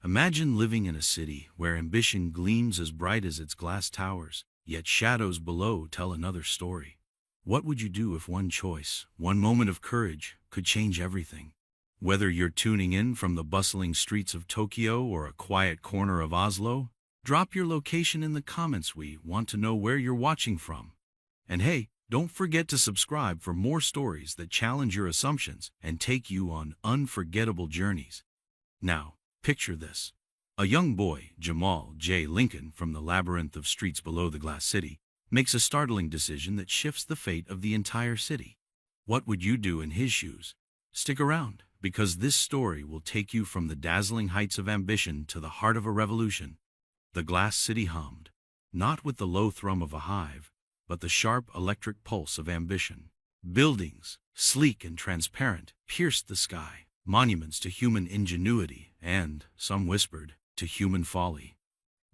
Imagine living in a city where ambition gleams as bright as its glass towers, yet shadows below tell another story. What would you do if one choice, one moment of courage, could change everything? Whether you're tuning in from the bustling streets of Tokyo or a quiet corner of Oslo, drop your location in the comments. We want to know where you're watching from. And hey, don't forget to subscribe for more stories that challenge your assumptions and take you on unforgettable journeys. Now, picture this. A young boy, Jamal J. Lincoln, from the labyrinth of streets below the glass city, makes a startling decision that shifts the fate of the entire city. What would you do in his shoes? Stick around, because this story will take you from the dazzling heights of ambition to the heart of a revolution. The glass city hummed, not with the low thrum of a hive, but the sharp electric pulse of ambition. Buildings, sleek and transparent, pierced the sky, monuments to human ingenuity and, some whispered, to human folly.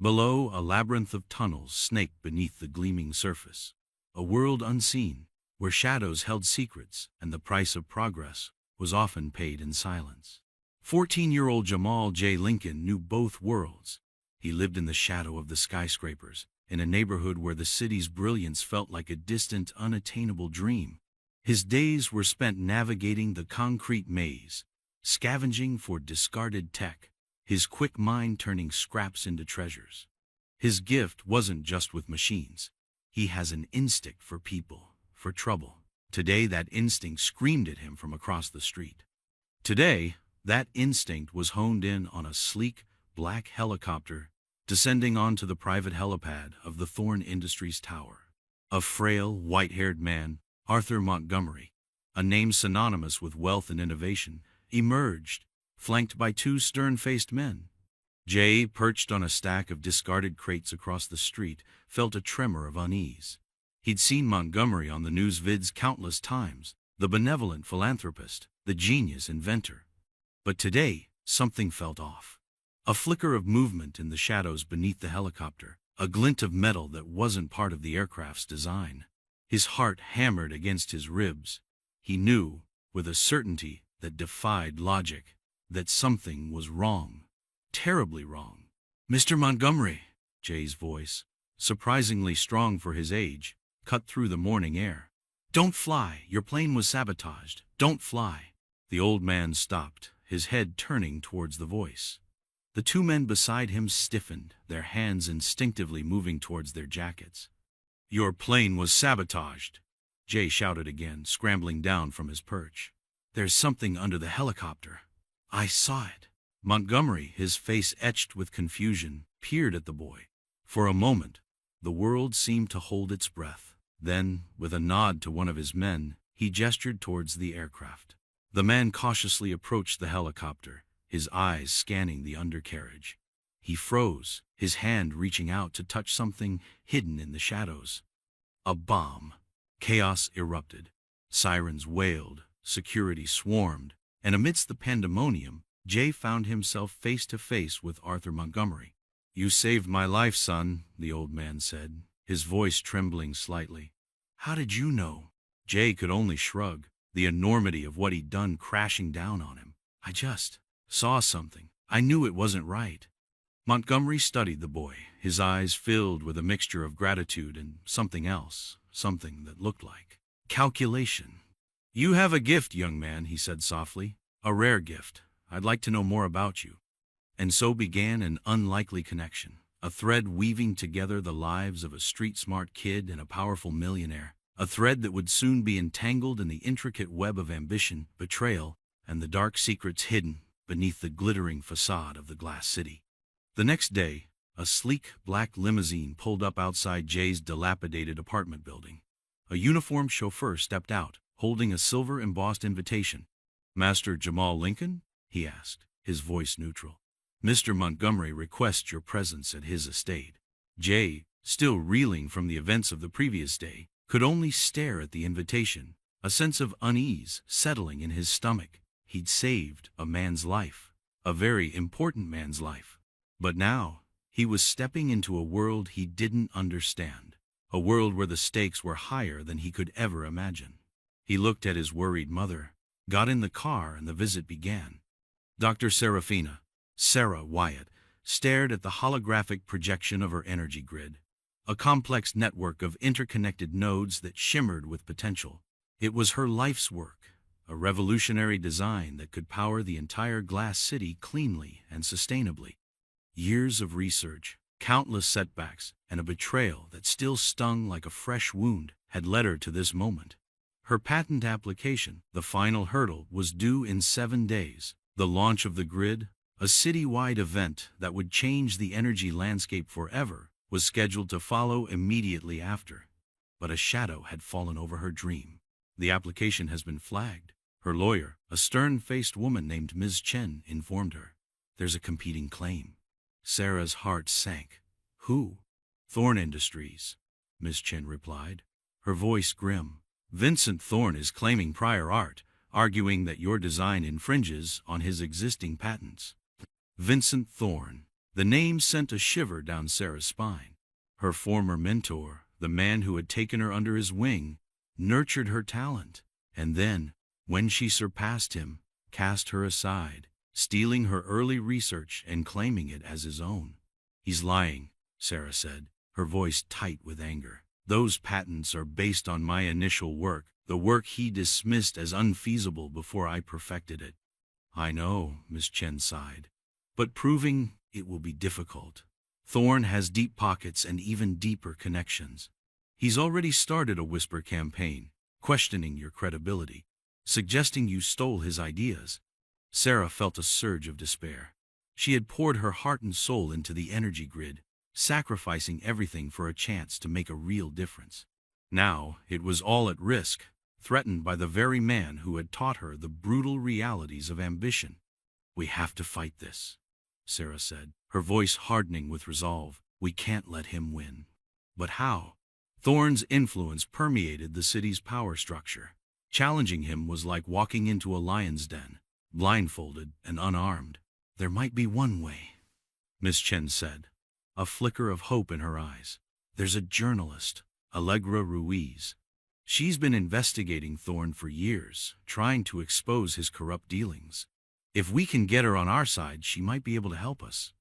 Below, a labyrinth of tunnels snaked beneath the gleaming surface, a world unseen, where shadows held secrets and the price of progress was often paid in silence. 14-year-old Jamal J. Lincoln knew both worlds. He lived in the shadow of the skyscrapers, in a neighborhood where the city's brilliance felt like a distant, unattainable dream. His days were spent navigating the concrete maze, scavenging for discarded tech, his quick mind turning scraps into treasures. His gift wasn't just with machines. He has an instinct for people, for trouble. Today, that instinct screamed at him from across the street. Today, that instinct was honed in on a sleek, black helicopter descending onto the private helipad of the Thorn Industries Tower. A frail, white-haired man, Arthur Montgomery, a name synonymous with wealth and innovation, emerged, flanked by two stern-faced men. Jay, perched on a stack of discarded crates across the street, felt a tremor of unease. He'd seen Montgomery on the news vids countless times, the benevolent philanthropist, the genius inventor. But today, something felt off. A flicker of movement in the shadows beneath the helicopter, a glint of metal that wasn't part of the aircraft's design. His heart hammered against his ribs. He knew, with a certainty that defied logic, that something was wrong. Terribly wrong. "Mr. Montgomery," Jay's voice, surprisingly strong for his age, cut through the morning air. "Don't fly. Your plane was sabotaged. Don't fly." The old man stopped, his head turning towards the voice. The two men beside him stiffened, their hands instinctively moving towards their jackets. "Your plane was sabotaged," Jay shouted again, scrambling down from his perch. "There's something under the helicopter. I saw it." Montgomery, his face etched with confusion, peered at the boy. For a moment, the world seemed to hold its breath. Then, with a nod to one of his men, he gestured towards the aircraft. The man cautiously approached the helicopter, his eyes scanning the undercarriage. He froze, his hand reaching out to touch something hidden in the shadows. A bomb. Chaos erupted. Sirens wailed, security swarmed, and amidst the pandemonium, Jay found himself face to face with Arthur Montgomery. "You saved my life, son," the old man said, his voice trembling slightly. "How did you know?" Jay could only shrug, the enormity of what he'd done crashing down on him. "I just saw something. I knew it wasn't right." Montgomery studied the boy, his eyes filled with a mixture of gratitude and something else, something that looked like calculation. "You have a gift, young man," he said softly. "A rare gift. I'd like to know more about you." And so began an unlikely connection, a thread weaving together the lives of a street-smart kid and a powerful millionaire, a thread that would soon be entangled in the intricate web of ambition, betrayal, and the dark secrets hidden beneath the glittering facade of the glass city. The next day, a sleek black limousine pulled up outside Jay's dilapidated apartment building. A uniformed chauffeur stepped out, holding a silver-embossed invitation. "Master Jamal Lincoln?" he asked, his voice neutral. "Mr. Montgomery requests your presence at his estate." Jay, still reeling from the events of the previous day, could only stare at the invitation, a sense of unease settling in his stomach. He'd saved a man's life, a very important man's life. But now, he was stepping into a world he didn't understand, a world where the stakes were higher than he could ever imagine. He looked at his worried mother, got in the car, and the visit began. "Dr. Serafina," Sarah Wyatt stared at the holographic projection of her energy grid, a complex network of interconnected nodes that shimmered with potential. It was her life's work, a revolutionary design that could power the entire glass city cleanly and sustainably. Years of research, countless setbacks, and a betrayal that still stung like a fresh wound had led her to this moment. Her patent application, the final hurdle, was due in 7 days. The launch of the grid, a city-wide event that would change the energy landscape forever, was scheduled to follow immediately after. But a shadow had fallen over her dream. The application has been flagged. Her lawyer, a stern-faced woman named Ms. Chen, informed her. There's a competing claim. Sarah's heart sank. Who? Thorne Industries, Ms. Chen replied, her voice grim. Vincent Thorne is claiming prior art, arguing that your design infringes on his existing patents. Vincent Thorne. The name sent a shiver down Sarah's spine. Her former mentor, the man who had taken her under his wing, nurtured her talent, and then, when she surpassed him, cast her aside, stealing her early research and claiming it as his own. He's lying, Sarah said, her voice tight with anger. Those patents are based on my initial work, the work he dismissed as unfeasible before I perfected it. I know, Miss Chen sighed, but proving it will be difficult. Thorne has deep pockets and even deeper connections. He's already started a whisper campaign, questioning your credibility, suggesting you stole his ideas. Sarah felt a surge of despair. She had poured her heart and soul into the energy grid, sacrificing everything for a chance to make a real difference. Now it was all at risk, threatened by the very man who had taught her the brutal realities of ambition. We have to fight this, Sarah said, her voice hardening with resolve. We can't let him win. But how? Thorne's influence permeated the city's power structure. Challenging him was like walking into a lion's den, blindfolded and unarmed. There might be one way, Miss Chen said, a flicker of hope in her eyes. There's a journalist, Allegra Ruiz. She's been investigating Thorne for years, trying to expose his corrupt dealings. If we can get her on our side, she might be able to help us.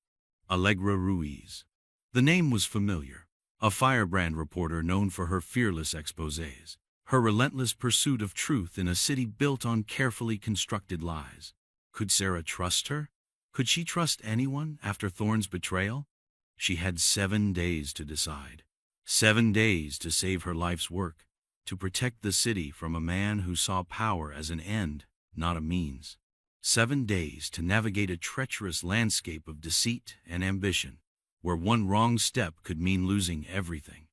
Allegra Ruiz. The name was familiar. A firebrand reporter known for her fearless exposés, her relentless pursuit of truth in a city built on carefully constructed lies. Could Sarah trust her? Could she trust anyone after Thorne's betrayal? She had 7 days to decide. 7 days to save her life's work, to protect the city from a man who saw power as an end, not a means. 7 days to navigate a treacherous landscape of deceit and ambition, where one wrong step could mean losing everything.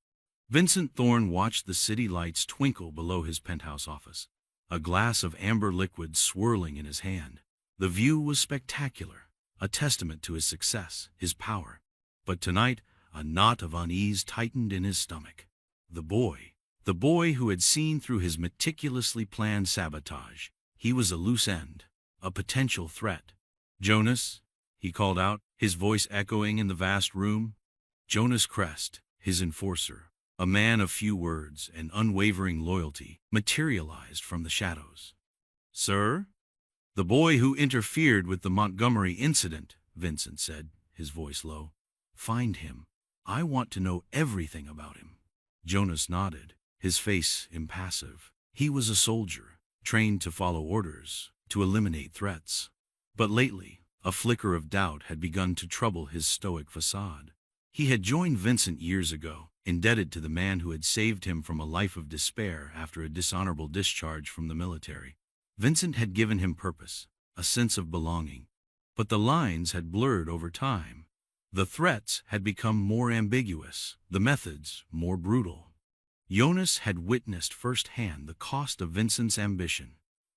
Vincent Thorne watched the city lights twinkle below his penthouse office, a glass of amber liquid swirling in his hand. The view was spectacular, a testament to his success, his power. But tonight, a knot of unease tightened in his stomach. The boy who had seen through his meticulously planned sabotage. He was a loose end, a potential threat. Jonas, he called out, his voice echoing in the vast room. Jonas Crest, his enforcer, a man of few words and unwavering loyalty, materialized from the shadows. Sir? The boy who interfered with the Montgomery incident, Vincent said, his voice low. Find him. I want to know everything about him. Jonas nodded, his face impassive. He was a soldier, trained to follow orders, to eliminate threats. But lately, a flicker of doubt had begun to trouble his stoic facade. He had joined Vincent years ago, indebted to the man who had saved him from a life of despair after a dishonorable discharge from the military. Vincent had given him purpose, a sense of belonging. But the lines had blurred over time. The threats had become more ambiguous, the methods more brutal. Jonas had witnessed firsthand the cost of Vincent's ambition.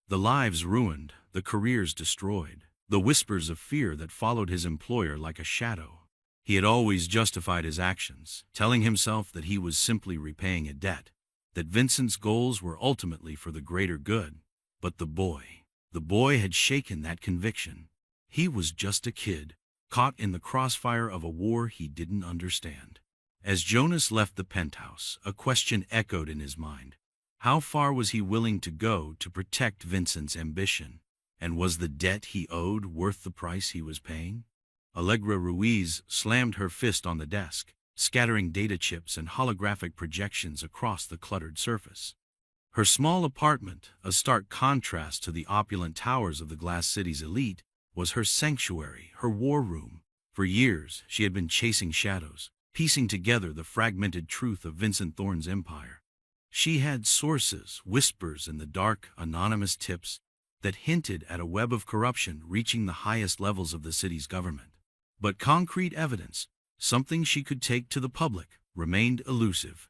The lives ruined, the careers destroyed, the whispers of fear that followed his employer like a shadow. He had always justified his actions, telling himself that he was simply repaying a debt, that Vincent's goals were ultimately for the greater good. But the boy had shaken that conviction. He was just a kid, caught in the crossfire of a war he didn't understand. As Jonas left the penthouse, a question echoed in his mind. How far was he willing to go to protect Vincent's ambition? And was the debt he owed worth the price he was paying? Allegra Ruiz slammed her fist on the desk, scattering data chips and holographic projections across the cluttered surface. Her small apartment, a stark contrast to the opulent towers of the Glass City's elite, was her sanctuary, her war room. For years, she had been chasing shadows, piecing together the fragmented truth of Vincent Thorne's empire. She had sources, whispers in the dark, anonymous tips that hinted at a web of corruption reaching the highest levels of the city's government. But concrete evidence, something she could take to the public, remained elusive.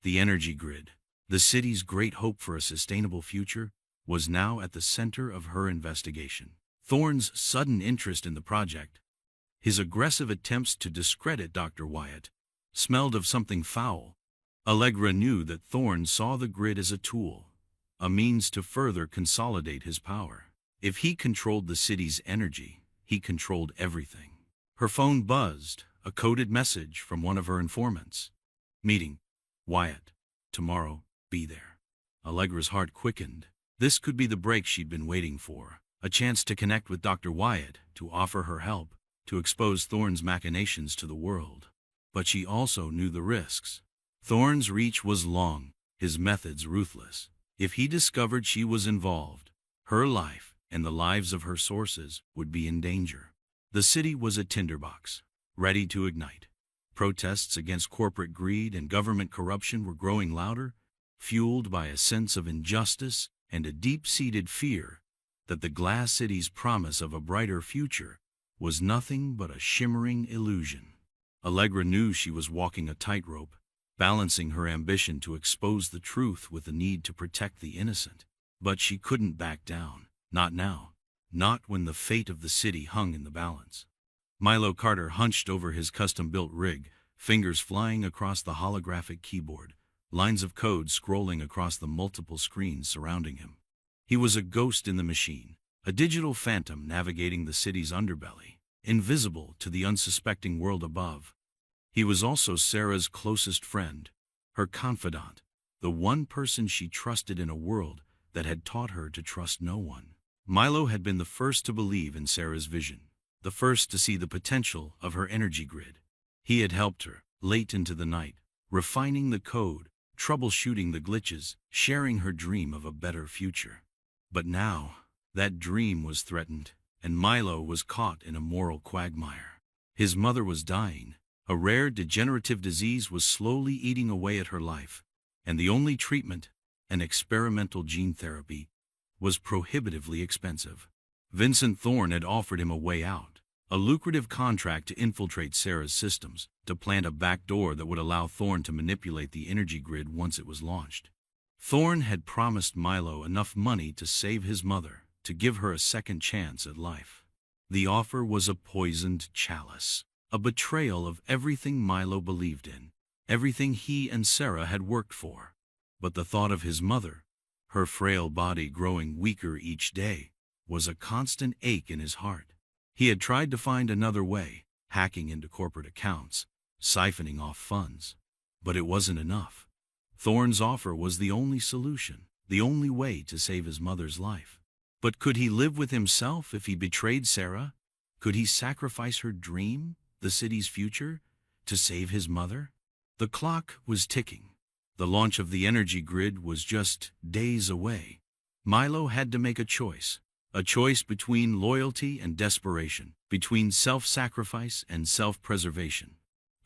The energy grid, the city's great hope for a sustainable future, was now at the center of her investigation. Thorne's sudden interest in the project, his aggressive attempts to discredit Dr. Wyatt, smelled of something foul. Allegra knew that Thorne saw the grid as a tool, a means to further consolidate his power. If he controlled the city's energy, he controlled everything. Her phone buzzed, a coded message from one of her informants. Meeting. Wyatt. Tomorrow, be there. Allegra's heart quickened. This could be the break she'd been waiting for, a chance to connect with Dr. Wyatt, to offer her help, to expose Thorne's machinations to the world. But she also knew the risks. Thorne's reach was long, his methods ruthless. If he discovered she was involved, her life and the lives of her sources would be in danger. The city was a tinderbox, ready to ignite. Protests against corporate greed and government corruption were growing louder, fueled by a sense of injustice and a deep-seated fear that the Glass City's promise of a brighter future was nothing but a shimmering illusion. Allegra knew she was walking a tightrope, balancing her ambition to expose the truth with the need to protect the innocent. But she couldn't back down, not now. Not when the fate of the city hung in the balance. Milo Carter hunched over his custom-built rig, fingers flying across the holographic keyboard, lines of code scrolling across the multiple screens surrounding him. He was a ghost in the machine, a digital phantom navigating the city's underbelly, invisible to the unsuspecting world above. He was also Sarah's closest friend, her confidant, the one person she trusted in a world that had taught her to trust no one. Milo had been the first to believe in Sarah's vision, the first to see the potential of her energy grid. He had helped her, late into the night, refining the code, troubleshooting the glitches, sharing her dream of a better future. But now, that dream was threatened, and Milo was caught in a moral quagmire. His mother was dying, a rare degenerative disease was slowly eating away at her life, and the only treatment, an experimental gene therapy, was prohibitively expensive. Vincent Thorne had offered him a way out, a lucrative contract to infiltrate Sarah's systems, to plant a backdoor that would allow Thorne to manipulate the energy grid once it was launched. Thorne had promised Milo enough money to save his mother, to give her a second chance at life. The offer was a poisoned chalice, a betrayal of everything Milo believed in, everything he and Sarah had worked for. But the thought of his mother, her frail body growing weaker each day, was a constant ache in his heart. He had tried to find another way, hacking into corporate accounts, siphoning off funds. But it wasn't enough. Thorne's offer was the only solution, the only way to save his mother's life. But could he live with himself if he betrayed Sarah? Could he sacrifice her dream, the city's future, to save his mother? The clock was ticking. The launch of the energy grid was just days away. Milo had to make a choice between loyalty and desperation, between self-sacrifice and self-preservation.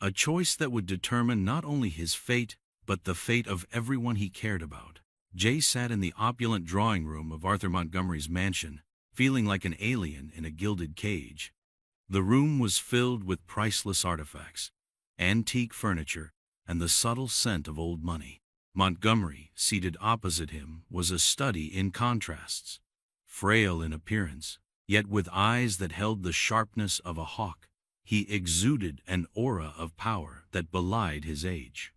A choice that would determine not only his fate, but the fate of everyone he cared about. Jay sat in the opulent drawing room of Arthur Montgomery's mansion, feeling like an alien in a gilded cage. The room was filled with priceless artifacts, antique furniture, and the subtle scent of old money. Montgomery, seated opposite him, was a study in contrasts. Frail in appearance, yet with eyes that held the sharpness of a hawk, he exuded an aura of power that belied his age.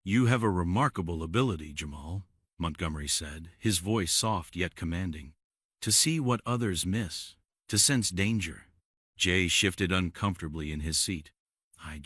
"You have a remarkable ability, Jamal," Montgomery said, his voice soft yet commanding. "To see what others miss, to sense danger." Jay shifted uncomfortably in his seat. I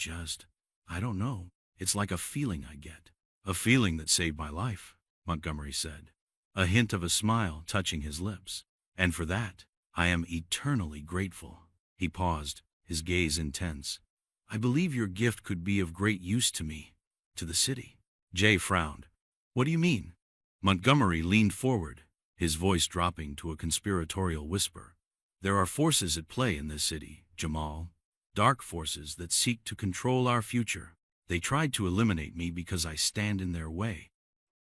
don't know. It's like a feeling I get. "A feeling that saved my life," Montgomery said, a hint of a smile touching his lips. "And for that, I am eternally grateful." He paused, his gaze intense. "I believe your gift could be of great use to me, to the city." Jay frowned. "What do you mean?" Montgomery leaned forward, his voice dropping to a conspiratorial whisper. "There are forces at play in this city, Jamal. Dark forces that seek to control our future. They tried to eliminate me because I stand in their way."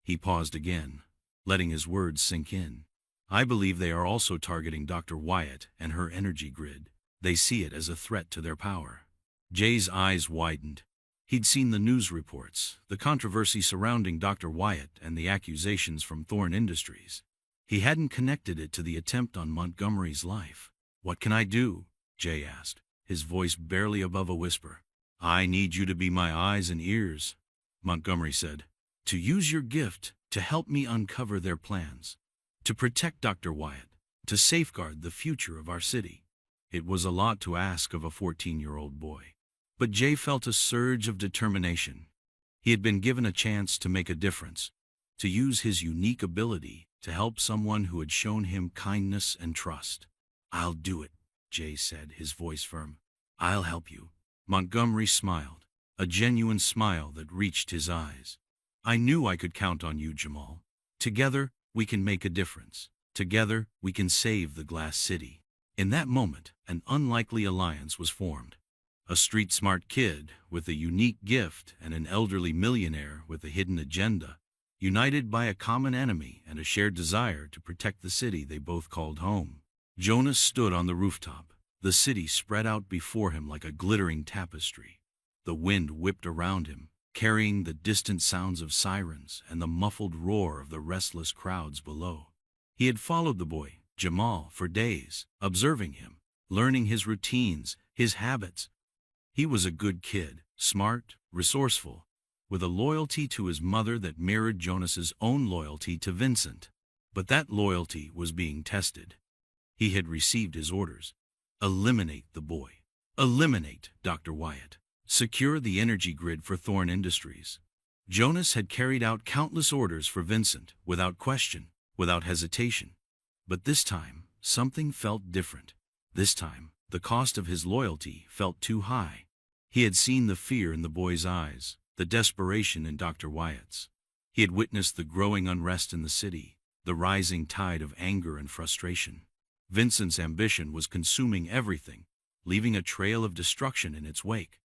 He paused again, letting his words sink in. "I believe they are also targeting Dr. Wyatt and her energy grid. They see it as a threat to their power." Jay's eyes widened. He'd seen the news reports, the controversy surrounding Dr. Wyatt and the accusations from Thorn Industries. He hadn't connected it to the attempt on Montgomery's life. "What can I do?" Jay asked, his voice barely above a whisper. "I need you to be my eyes and ears," Montgomery said. "To use your gift to help me uncover their plans. To protect Dr. Wyatt. To safeguard the future of our city." It was a lot to ask of a 14-year-old boy. But Jay felt a surge of determination. He had been given a chance to make a difference, to use his unique ability to help someone who had shown him kindness and trust. "I'll do it," Jay said, his voice firm. "I'll help you." Montgomery smiled, a genuine smile that reached his eyes. "I knew I could count on you, Jamal. Together, we can make a difference. Together, we can save the Glass City." In that moment, an unlikely alliance was formed. A street-smart kid with a unique gift and an elderly millionaire with a hidden agenda, united by a common enemy and a shared desire to protect the city they both called home. Jonas stood on the rooftop, the city spread out before him like a glittering tapestry. The wind whipped around him, carrying the distant sounds of sirens and the muffled roar of the restless crowds below. He had followed the boy, Jamal, for days, observing him, learning his routines, his habits. He was a good kid, smart, resourceful, with a loyalty to his mother that mirrored Jonas's own loyalty to Vincent. But that loyalty was being tested. He had received his orders. Eliminate the boy. Eliminate Dr. Wyatt. Secure the energy grid for Thorn Industries. Jonas had carried out countless orders for Vincent, without question, without hesitation. But this time, something felt different. This time, the cost of his loyalty felt too high. He had seen the fear in the boy's eyes, the desperation in Dr. Wyatt's. He had witnessed the growing unrest in the city, the rising tide of anger and frustration. Vincent's ambition was consuming everything, leaving a trail of destruction in its wake.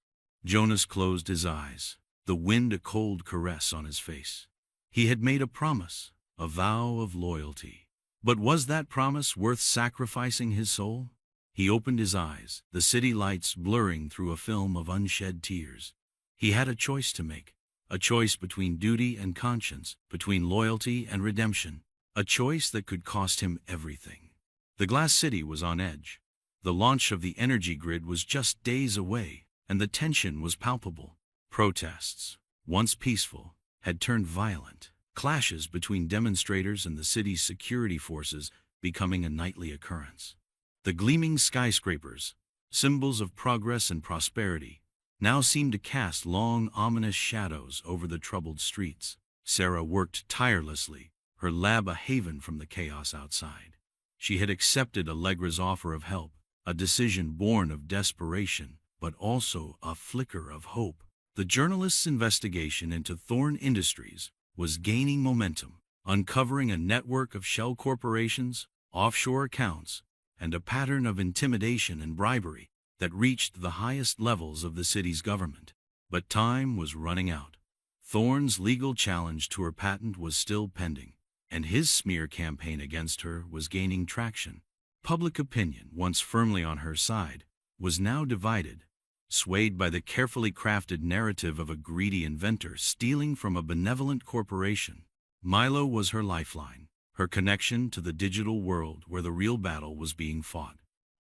Jonas closed his eyes, the wind a cold caress on his face. He had made a promise, a vow of loyalty. But was that promise worth sacrificing his soul? He opened his eyes, the city lights blurring through a film of unshed tears. He had a choice to make, a choice between duty and conscience, between loyalty and redemption, a choice that could cost him everything. The Glass City was on edge. The launch of the energy grid was just days away, and the tension was palpable. Protests, once peaceful, had turned violent, clashes between demonstrators and the city's security forces becoming a nightly occurrence. The gleaming skyscrapers, symbols of progress and prosperity, now seemed to cast long, ominous shadows over the troubled streets. Sarah worked tirelessly, her lab a haven from the chaos outside. She had accepted Allegra's offer of help, a decision born of desperation, but also a flicker of hope. The journalist's investigation into Thorn Industries was gaining momentum, uncovering a network of shell corporations, offshore accounts, and a pattern of intimidation and bribery that reached the highest levels of the city's government. But time was running out. Thorn's legal challenge to her patent was still pending, and his smear campaign against her was gaining traction. Public opinion, once firmly on her side, was now divided, swayed by the carefully crafted narrative of a greedy inventor stealing from a benevolent corporation. Milo was her lifeline, her connection to the digital world where the real battle was being fought.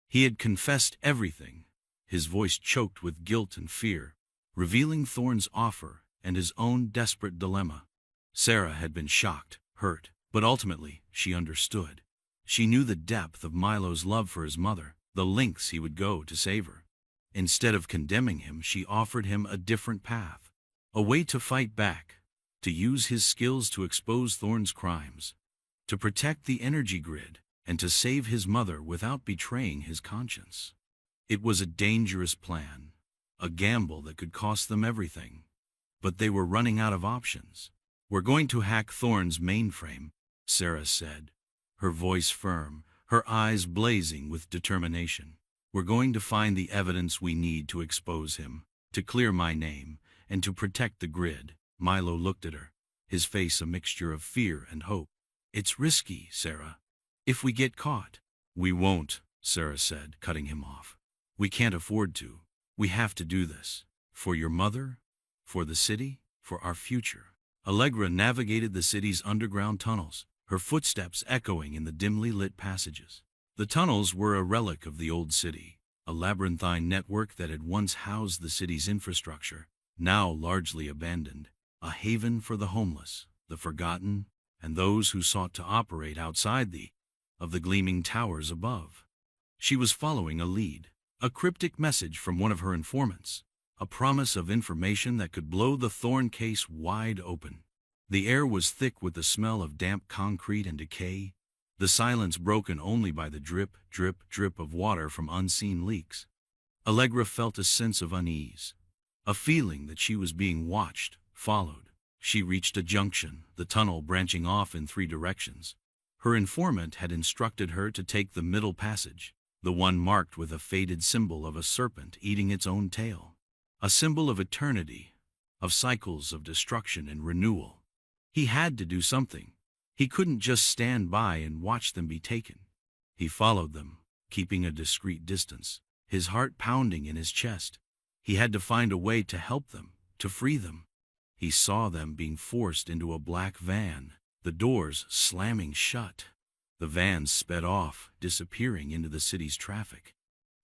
He had confessed everything, his voice choked with guilt and fear, revealing Thorn's offer and his own desperate dilemma. Sarah had been shocked, hurt, but ultimately she understood. She knew the depth of Milo's love for his mother, the lengths he would go to save her. Instead of condemning him, she offered him a different path, a way to fight back, to use his skills to expose Thorn's crimes, to protect the energy grid, and to save his mother without betraying his conscience. It was a dangerous plan, a gamble that could cost them everything. But they were running out of options. "We're going to hack Thorne's mainframe," Sarah said, her voice firm, her eyes blazing with determination. "We're going to find the evidence we need to expose him, to clear my name, and to protect the grid." Milo looked at her, his face a mixture of fear and hope. "It's risky, Sarah. If we get caught—" "We won't," Sarah said, cutting him off. "We can't afford to. We have to do this. For your mother, for the city, for our future." Allegra navigated the city's underground tunnels, her footsteps echoing in the dimly lit passages. The tunnels were a relic of the old city, a labyrinthine network that had once housed the city's infrastructure, now largely abandoned, a haven for the homeless, the forgotten, and those who sought to operate outside of the gleaming towers above. She was following a lead, a cryptic message from one of her informants, a promise of information that could blow the Thorne case wide open. The air was thick with the smell of damp concrete and decay, the silence broken only by the drip, drip, drip of water from unseen leaks. Allegra felt a sense of unease, a feeling that she was being watched, followed. She reached a junction, the tunnel branching off in 3 directions. Her informant had instructed her to take the middle passage, the one marked with a faded symbol of a serpent eating its own tail. A symbol of eternity, of cycles of destruction and renewal. He had to do something. He couldn't just stand by and watch them be taken. He followed them, keeping a discreet distance, his heart pounding in his chest. He had to find a way to help them, to free them. He saw them being forced into a black van, the doors slamming shut. The van sped off, disappearing into the city's traffic.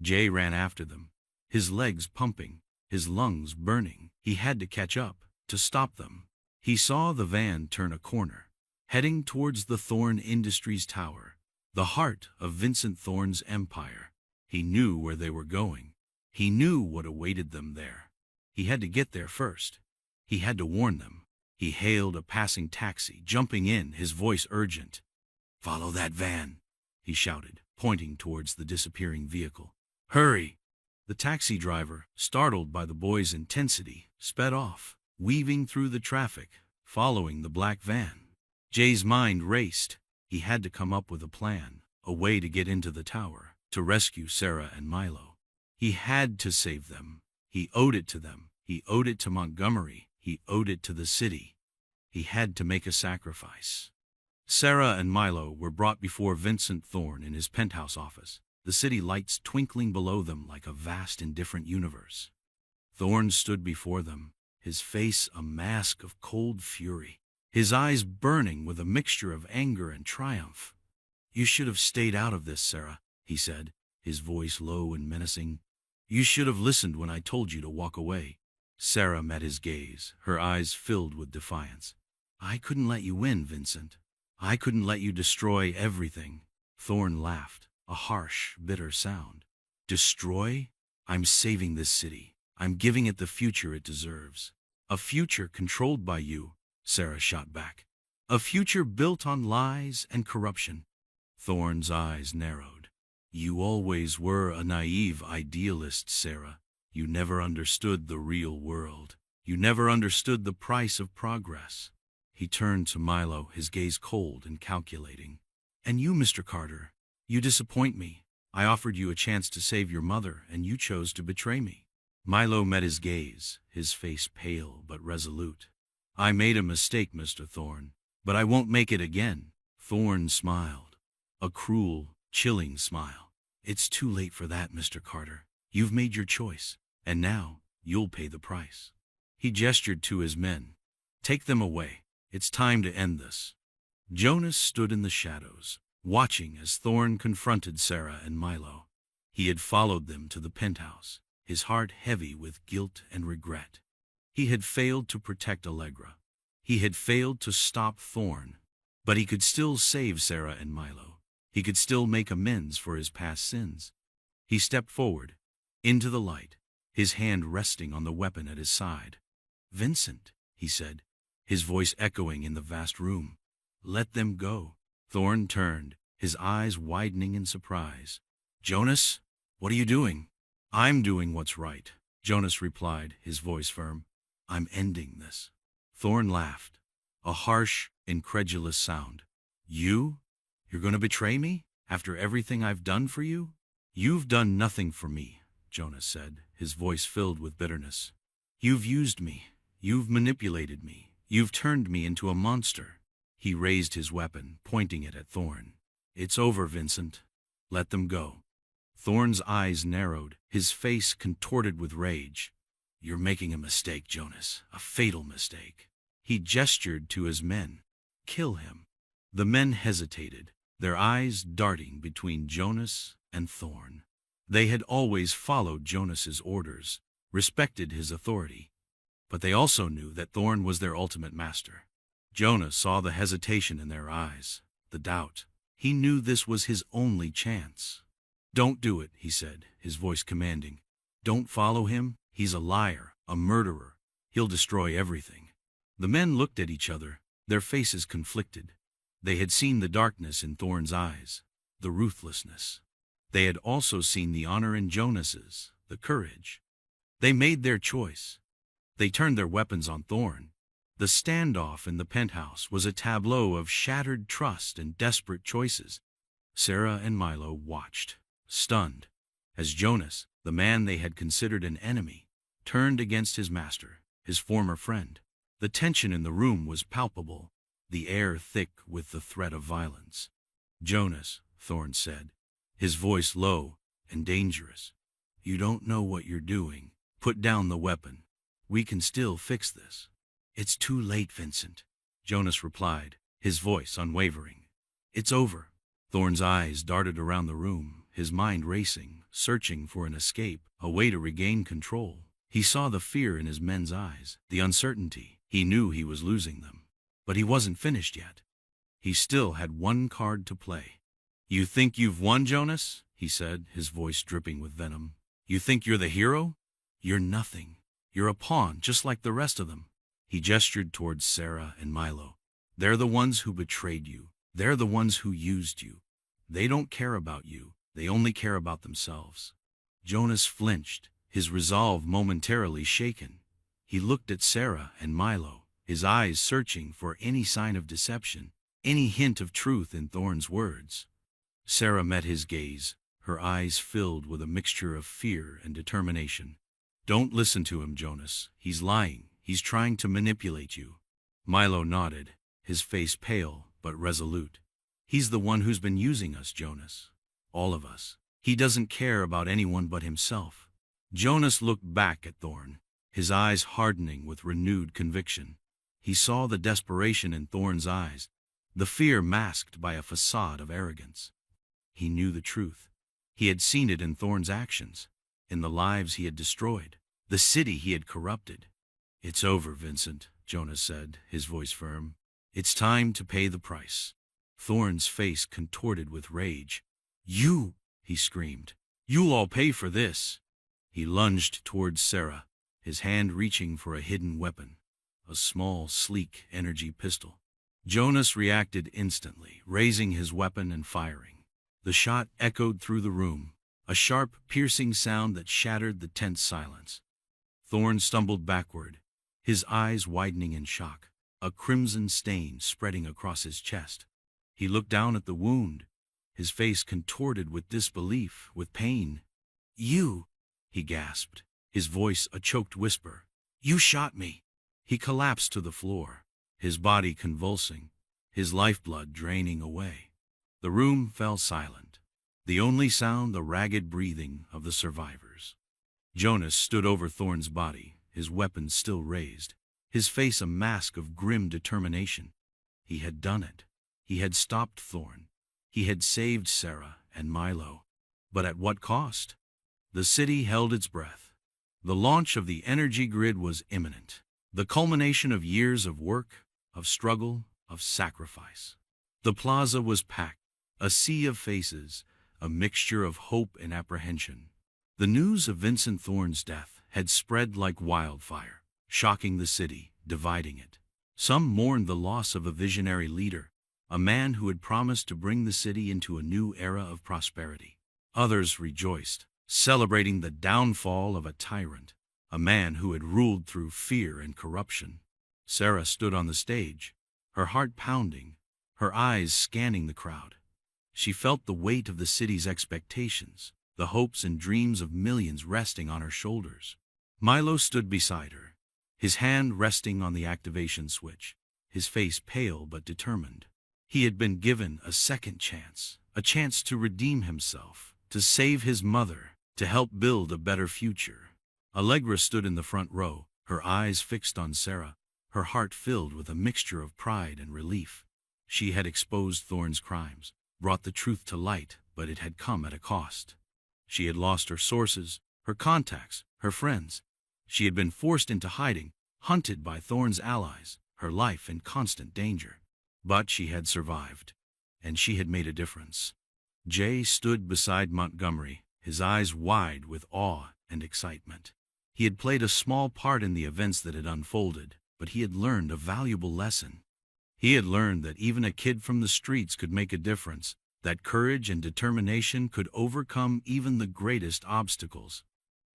Jay ran after them, his legs pumping, his lungs burning. He had to catch up, to stop them. He saw the van turn a corner, heading towards the Thorne Industries Tower, the heart of Vincent Thorne's empire. He knew where they were going. He knew what awaited them there. He had to get there first. He had to warn them. He hailed a passing taxi, jumping in, his voice urgent. "Follow that van," he shouted, pointing towards the disappearing vehicle. "Hurry!" The taxi driver, startled by the boy's intensity, sped off, weaving through the traffic, following the black van. Jay's mind raced. He had to come up with a plan, a way to get into the tower, to rescue Sarah and Milo. He had to save them. He owed it to them. He owed it to Montgomery. He owed it to the city. He had to make a sacrifice. Sarah and Milo were brought before Vincent Thorne in his penthouse office, the city lights twinkling below them like a vast, indifferent universe. Thorne stood before them, his face a mask of cold fury, his eyes burning with a mixture of anger and triumph. "You should have stayed out of this, Sarah," he said, his voice low and menacing. "You should have listened when I told you to walk away." Sarah met his gaze, her eyes filled with defiance. "I couldn't let you win, Vincent. I couldn't let you destroy everything." Thorne laughed, a harsh, bitter sound. "Destroy? I'm saving this city. I'm giving it the future it deserves." "A future controlled by you," Sarah shot back. "A future built on lies and corruption." Thorne's eyes narrowed. "You always were a naive idealist, Sarah. You never understood the real world. You never understood the price of progress." He turned to Milo, his gaze cold and calculating. "And you, Mr. Carter, you disappoint me. I offered you a chance to save your mother, and you chose to betray me." Milo met his gaze, his face pale but resolute. "I made a mistake, Mr. Thorne, but I won't make it again." Thorne smiled, a cruel, chilling smile. "It's too late for that, Mr. Carter. You've made your choice, and now you'll pay the price." He gestured to his men. "Take them away. It's time to end this." Jonas stood in the shadows, watching as Thorne confronted Sarah and Milo. He had followed them to the penthouse, his heart heavy with guilt and regret. He had failed to protect Allegra. He had failed to stop Thorne. But he could still save Sarah and Milo. He could still make amends for his past sins. He stepped forward, into the light, his hand resting on the weapon at his side. "Vincent," he said, his voice echoing in the vast room. "Let them go." Thorne turned, his eyes widening in surprise. "Jonas, what are you doing?" I'm doing what's right, Jonas replied, his voice firm. I'm ending this. Thorn laughed, a harsh, incredulous sound. You? You're going to betray me? After everything I've done for you? You've done nothing for me, Jonas said, his voice filled with bitterness. You've used me. You've manipulated me. You've turned me into a monster. He raised his weapon, pointing it at Thorn. It's over, Vincent. Let them go. Thorn's eyes narrowed, his face contorted with rage. You're making a mistake, Jonas, a fatal mistake. He gestured to his men. Kill him. The men hesitated, their eyes darting between Jonas and Thorn. They had always followed Jonas's orders, respected his authority, but they also knew that Thorn was their ultimate master. Jonas saw the hesitation in their eyes, the doubt. He knew this was his only chance. Don't do it, he said, his voice commanding. Don't follow him. He's a liar, a murderer. He'll destroy everything. The men looked at each other, their faces conflicted. They had seen the darkness in Thorn's eyes, the ruthlessness. They had also seen the honor in Jonas's, the courage. They made their choice. They turned their weapons on Thorn. The standoff in the penthouse was a tableau of shattered trust and desperate choices. Sarah and Milo watched, stunned, as Jonas, the man they had considered an enemy, turned against his master, his former friend. The tension in the room was palpable, the air thick with the threat of violence. Jonas, Thorn said, his voice low and dangerous. You don't know what you're doing. Put down the weapon. We can still fix this. It's too late, Vincent, Jonas replied, his voice unwavering. It's over. Thorn's eyes darted around the room, his mind racing, searching for an escape, a way to regain control. He saw the fear in his men's eyes, the uncertainty. He knew he was losing them. But he wasn't finished yet. He still had one card to play. You think you've won, Jonas? He said, his voice dripping with venom. You think you're the hero? You're nothing. You're a pawn, just like the rest of them. He gestured towards Sarah and Milo. They're the ones who betrayed you. They're the ones who used you. They don't care about you. They only care about themselves. Jonas flinched, his resolve momentarily shaken. He looked at Sarah and Milo, his eyes searching for any sign of deception, any hint of truth in Thorn's words. Sarah met his gaze, her eyes filled with a mixture of fear and determination. Don't listen to him, Jonas. He's lying. He's trying to manipulate you. Milo nodded, his face pale but resolute. He's the one who's been using us, Jonas. All of us. He doesn't care about anyone but himself. Jonas looked back at Thorn, his eyes hardening with renewed conviction. He saw the desperation in Thorn's eyes, the fear masked by a facade of arrogance. He knew the truth. He had seen it in Thorn's actions, in the lives he had destroyed, the city he had corrupted. It's over, Vincent, Jonas said, his voice firm. It's time to pay the price. Thorn's face contorted with rage. You, he screamed. You'll all pay for this. He lunged towards Sarah, his hand reaching for a hidden weapon, a small, sleek energy pistol. Jonas reacted instantly, raising his weapon and firing. The shot echoed through the room, a sharp, piercing sound that shattered the tense silence. Thorn stumbled backward, his eyes widening in shock, a crimson stain spreading across his chest. He looked down at the wound, his face contorted with disbelief, with pain. You, he gasped, his voice a choked whisper. You shot me. He collapsed to the floor, his body convulsing, his lifeblood draining away. The room fell silent, the only sound the ragged breathing of the survivors. Jonas stood over Thorn's body, his weapon still raised, his face a mask of grim determination. He had done it. He had stopped Thorn. He had saved Sarah and Milo. But at what cost? The city held its breath. The launch of the energy grid was imminent, the culmination of years of work, of struggle, of sacrifice. The plaza was packed, a sea of faces, a mixture of hope and apprehension. The news of Vincent Thorn's death had spread like wildfire, shocking the city, dividing it. Some mourned the loss of a visionary leader, a man who had promised to bring the city into a new era of prosperity. Others rejoiced, celebrating the downfall of a tyrant, a man who had ruled through fear and corruption. Sarah stood on the stage, her heart pounding, her eyes scanning the crowd. She felt the weight of the city's expectations, the hopes and dreams of millions resting on her shoulders. Milo stood beside her, his hand resting on the activation switch, his face pale but determined. He had been given a second chance, a chance to redeem himself, to save his mother, to help build a better future. Allegra stood in the front row, her eyes fixed on Sarah, her heart filled with a mixture of pride and relief. She had exposed Thorne's crimes, brought the truth to light, but it had come at a cost. She had lost her sources, her contacts, her friends. She had been forced into hiding, hunted by Thorne's allies, her life in constant danger. But she had survived, and she had made a difference. Jay stood beside Montgomery, his eyes wide with awe and excitement. He had played a small part in the events that had unfolded, but he had learned a valuable lesson. He had learned that even a kid from the streets could make a difference, that courage and determination could overcome even the greatest obstacles.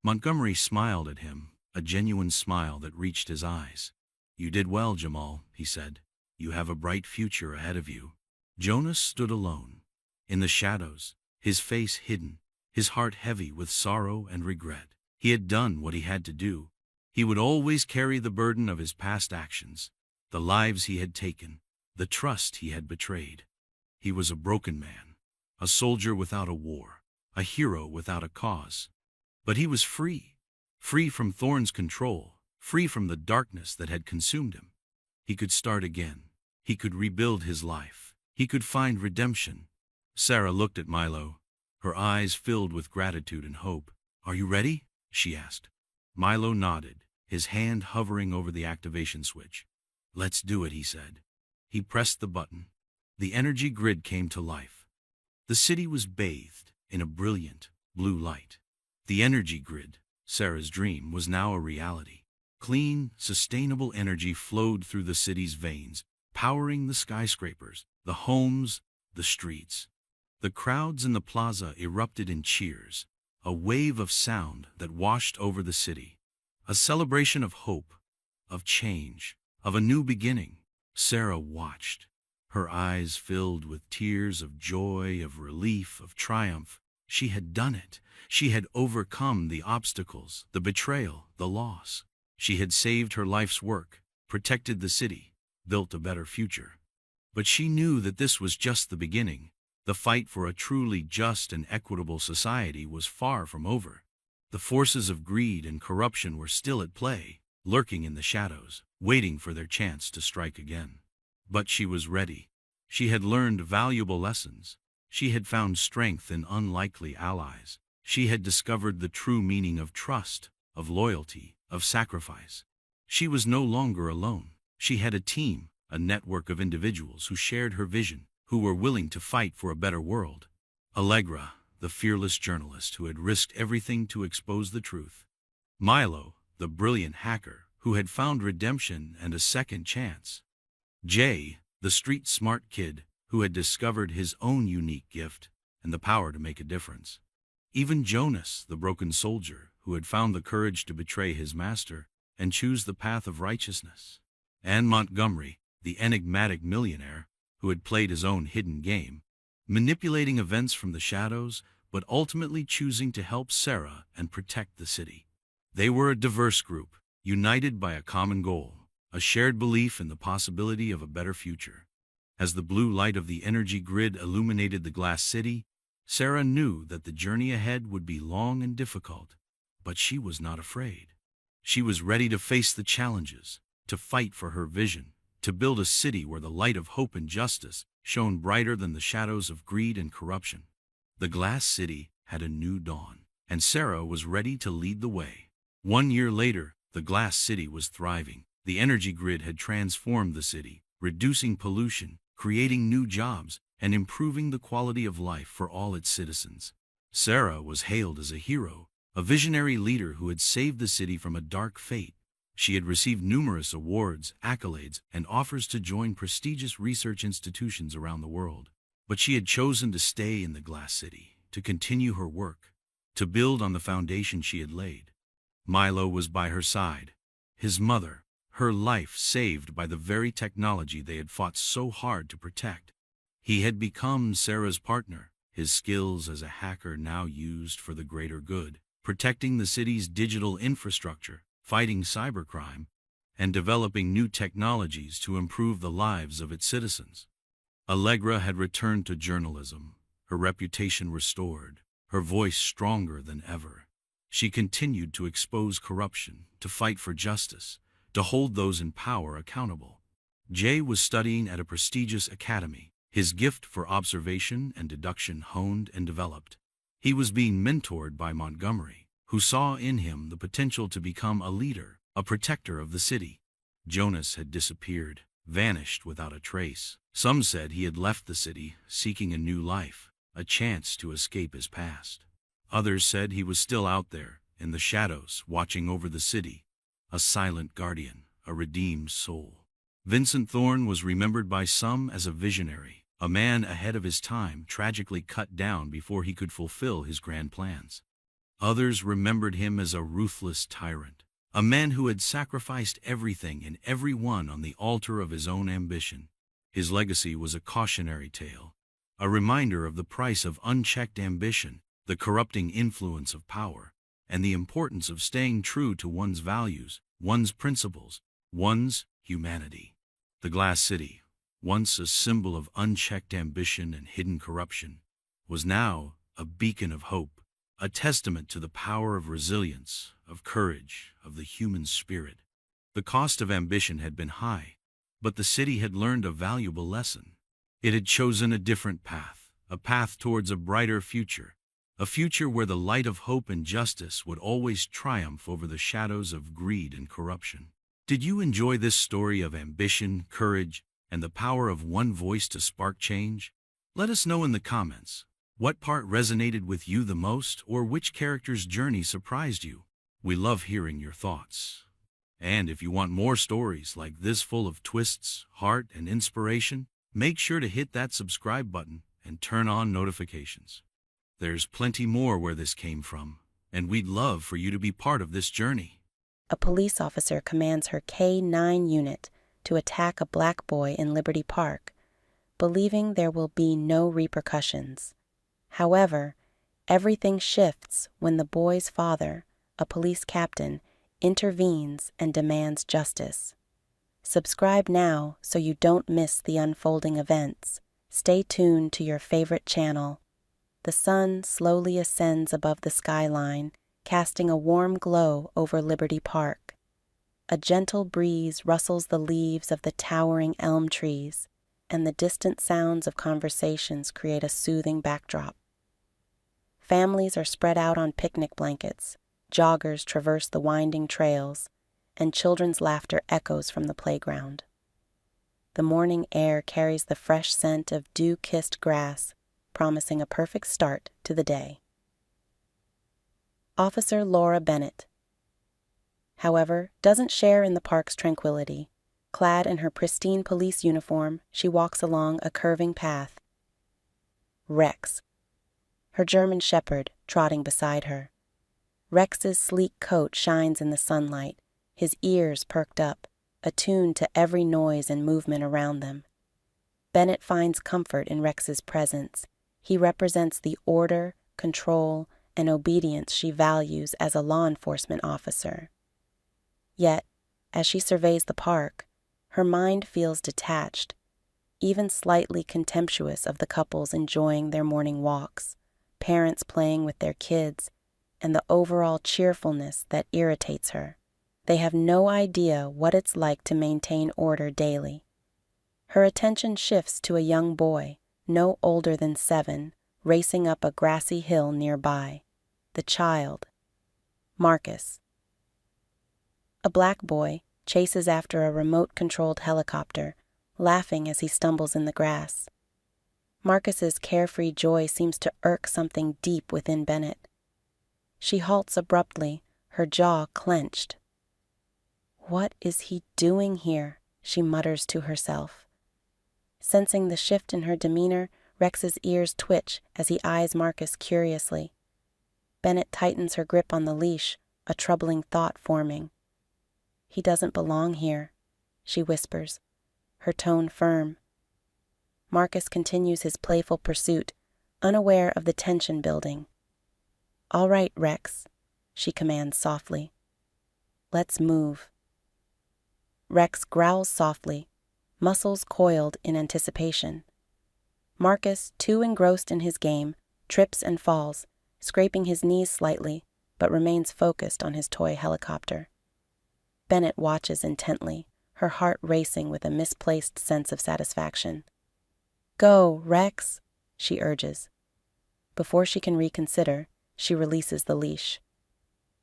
Montgomery smiled at him, a genuine smile that reached his eyes. "You did well, Jamal," he said. "You have a bright future ahead of you." Jonas stood alone, in the shadows, his face hidden, his heart heavy with sorrow and regret. He had done what he had to do. He would always carry the burden of his past actions, the lives he had taken, the trust he had betrayed. He was a broken man, a soldier without a war, a hero without a cause. But he was free, free from Thorne's control, free from the darkness that had consumed him. He could start again. He could rebuild his life. He could find redemption. Sarah looked at Milo, her eyes filled with gratitude and hope. "Are you ready?" she asked. Milo nodded, his hand hovering over the activation switch. "Let's do it," he said. He pressed the button. The energy grid came to life. The city was bathed in a brilliant blue light. The energy grid, Sarah's dream, was now a reality. Clean, sustainable energy flowed through the city's veins, powering the skyscrapers, the homes, the streets. The crowds in the plaza erupted in cheers, a wave of sound that washed over the city. A celebration of hope, of change, of a new beginning. Sarah watched, her eyes filled with tears of joy, of relief, of triumph. She had done it. She had overcome the obstacles, the betrayal, the loss. She had saved her life's work, protected the city, built a better future. But she knew that this was just the beginning. The fight for a truly just and equitable society was far from over. The forces of greed and corruption were still at play, lurking in the shadows, waiting for their chance to strike again. But she was ready. She had learned valuable lessons. She had found strength in unlikely allies. She had discovered the true meaning of trust, of loyalty, of sacrifice. She was no longer alone. She had a team, a network of individuals who shared her vision, who were willing to fight for a better world. Allegra, the fearless journalist who had risked everything to expose the truth. Milo, the brilliant hacker who had found redemption and a second chance. Jay, the street-smart kid who had discovered his own unique gift and the power to make a difference. Even Jonas, the broken soldier who had found the courage to betray his master and choose the path of righteousness. And Montgomery, the enigmatic millionaire who had played his own hidden game, manipulating events from the shadows, but ultimately choosing to help Sarah and protect the city. They were a diverse group, united by a common goal, a shared belief in the possibility of a better future. As the blue light of the energy grid illuminated the glass city, Sarah knew that the journey ahead would be long and difficult, but she was not afraid. She was ready to face the challenges, to fight for her vision, to build a city where the light of hope and justice shone brighter than the shadows of greed and corruption. The glass city had a new dawn, and Sarah was ready to lead the way. 1 year later, the glass city was thriving. The energy grid had transformed the city, reducing pollution, creating new jobs, and improving the quality of life for all its citizens. Sarah was hailed as a hero, a visionary leader who had saved the city from a dark fate. She had received numerous awards, accolades, and offers to join prestigious research institutions around the world. But she had chosen to stay in the glass city, to continue her work. to build on the foundation she had laid. Milo was by her side, his mother, her life saved by the very technology they had fought so hard to protect. He had become Sarah's partner, his skills as a hacker now used for the greater good, protecting the city's digital infrastructure, fighting cybercrime, and developing new technologies to improve the lives of its citizens. Allegra had returned to journalism, her reputation restored, her voice stronger than ever. She continued to expose corruption, to fight for justice, to hold those in power accountable. Jay was studying at a prestigious academy, his gift for observation and deduction honed and developed. He was being mentored by Montgomery, who saw in him the potential to become a leader, a protector of the city. Jonas had disappeared, vanished without a trace. Some said he had left the city, seeking a new life, a chance to escape his past. Others said he was still out there, in the shadows, watching over the city, a silent guardian, a redeemed soul. Vincent Thorne was remembered by some as a visionary, a man ahead of his time, tragically cut down before he could fulfill his grand plans. Others remembered him as a ruthless tyrant, a man who had sacrificed everything and everyone on the altar of his own ambition. His legacy was a cautionary tale, a reminder of the price of unchecked ambition, the corrupting influence of power, and the importance of staying true to one's values, one's principles, one's humanity. The Glass City, once a symbol of unchecked ambition and hidden corruption, was now a beacon of hope, a testament to the power of resilience, of courage, of the human spirit. The cost of ambition had been high, but the city had learned a valuable lesson. It had chosen a different path, a path towards a brighter future, a future where the light of hope and justice would always triumph over the shadows of greed and corruption. Did you enjoy this story of ambition, courage, and the power of one voice to spark change? Let us know in the comments. What part resonated with you the most, or which character's journey surprised you? We love hearing your thoughts. And if you want more stories like this full of twists, heart, and inspiration, make sure to hit that subscribe button and turn on notifications. There's plenty more where this came from, and we'd love for you to be part of this journey. A police officer commands her K-9 unit to attack a black boy in Liberty Park, believing there will be no repercussions. However, everything shifts when the boy's father, a police captain, intervenes and demands justice. Subscribe now so you don't miss the unfolding events. Stay tuned to your favorite channel. The sun slowly ascends above the skyline, casting a warm glow over Liberty Park. A gentle breeze rustles the leaves of the towering elm trees, and the distant sounds of conversations create a soothing backdrop. Families are spread out on picnic blankets, joggers traverse the winding trails, and children's laughter echoes from the playground. The morning air carries the fresh scent of dew-kissed grass, promising a perfect start to the day. Officer Laura Bennett, however, doesn't share in the park's tranquility. Clad in her pristine police uniform, she walks along a curving path. Rex, her German shepherd, trotting beside her. Rex's sleek coat shines in the sunlight, his ears perked up, attuned to every noise and movement around them. Bennett finds comfort in Rex's presence. He represents the order, control, and obedience she values as a law enforcement officer. Yet, as she surveys the park, her mind feels detached, even slightly contemptuous of the couples enjoying their morning walks, parents playing with their kids, and the overall cheerfulness that irritates her. They have no idea what it's like to maintain order daily. Her attention shifts to a young boy, no older than 7, racing up a grassy hill nearby. The child, Marcus. A black boy chases after a remote-controlled helicopter, laughing as he stumbles in the grass. Marcus's carefree joy seems to irk something deep within Bennett. She halts abruptly, her jaw clenched. "What is he doing here?" she mutters to herself. Sensing the shift in her demeanor, Rex's ears twitch as he eyes Marcus curiously. Bennett tightens her grip on the leash, a troubling thought forming. "He doesn't belong here," she whispers, her tone firm. Marcus continues his playful pursuit, unaware of the tension building. "All right, Rex," she commands softly. "Let's move." Rex growls softly, muscles coiled in anticipation. Marcus, too engrossed in his game, trips and falls, scraping his knees slightly, but remains focused on his toy helicopter. Bennett watches intently, her heart racing with a misplaced sense of satisfaction. "Go, Rex," she urges. Before she can reconsider, she releases the leash.